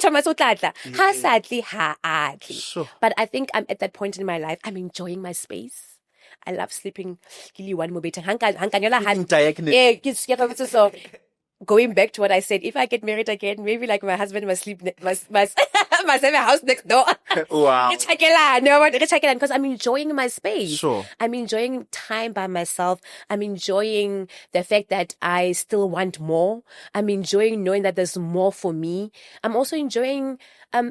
Thomas utlatla ha sadly ha adli. Sure. But I think I'm at that point in my life, I'm enjoying my space. I love sleeping. So going back to what I said, if I get married again, maybe like my husband must sleep, must must have a house next door. Wow. Because I'm enjoying my space. Sure. I'm enjoying time by myself. I'm enjoying the fact that I still want more. I'm enjoying knowing that there's more for me. I'm also enjoying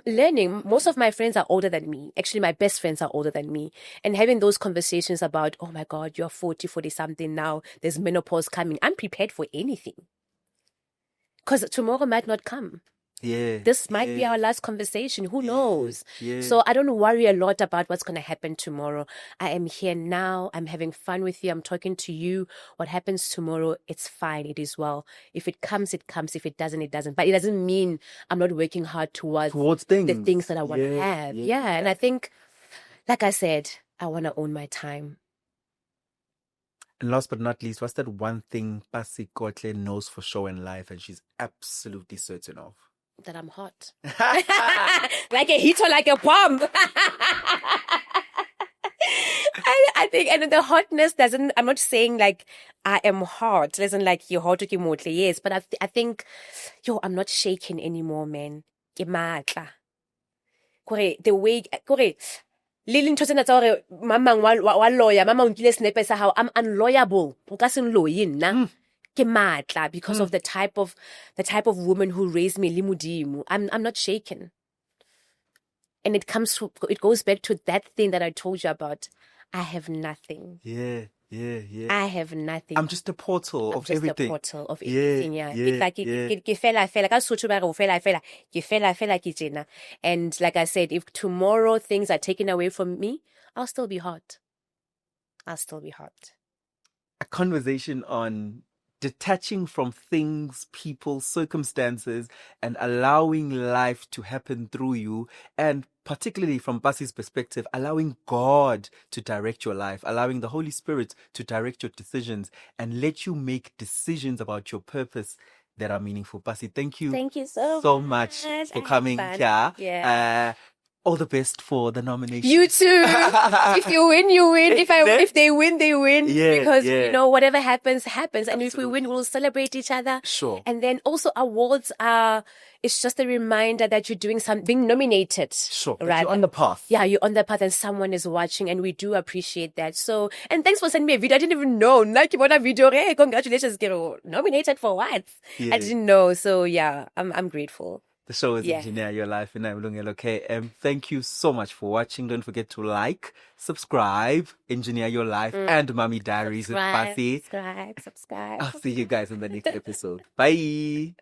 learning. Most of my friends are older than me. Actually, my best friends are older than me. And having those conversations about, oh my God, you're 40 something now. There's menopause coming. I'm prepared for anything. Because tomorrow might not come. Yeah. This might be our last conversation. Who knows? Yeah. So I don't worry a lot about what's going to happen tomorrow. I am here now. I'm having fun with you. I'm talking to you. What happens tomorrow, it's fine. It is well. If it comes, it comes. If it doesn't, it doesn't. But it doesn't mean I'm not working hard towards things. The things that I want to have. Yeah. And I think, like I said, I want to own my time. And last but not least, what's that one thing Pasi Koetle knows for sure in life and she's absolutely certain of? That I'm hot. Like a heat or like a bomb. I think, and the hotness doesn't, I'm not saying like I am hot. Listen, like you're hot, yes, but I think, I'm not shaking anymore, man. Ke matla. The way, Lili ntho tsena tsa gore mamang wa lawyer, mama o nkile snepe sa hao, I'm unlawyable. O ka se nloye nna. Ke matla because of the type of woman who raised me, le Modimo. I'm not shaken. And it goes back to that thing that I told you about. I have nothing. Yeah. I have nothing. I'm just a portal of everything. Just a portal of everything, yeah. It's like, ke fela. And like I said, if tomorrow things are taken away from me, I'll still be hot. A conversation on detaching from things, people, circumstances, and allowing life to happen through you. And particularly from Pasi's perspective, allowing God to direct your life, allowing the Holy Spirit to direct your decisions and let you make decisions about your purpose that are meaningful. Pasi, thank you so much for coming here. Yeah. All the best for the nomination. You too. If you win, you win. If they win, they win. Because whatever happens. And Absolutely. If we win, we'll celebrate each other. Sure. And then also awards it's just a reminder that you're doing being nominated. Sure. Right? You're on the path. Yeah, you're on the path and someone is watching and we do appreciate that. So, and thanks for sending me a video. I didn't even know. Like, you want a video? Hey, congratulations, girl. Nominated for what? Yeah. I didn't know. So yeah, I'm grateful. The show is Engineer Your Life, and I'm Lungelo KM. Thank you so much for watching. Don't forget to like, subscribe, Engineer Your Life, and Mommy Diaries with Pasi. Subscribe. I'll see you guys in the next episode. Bye.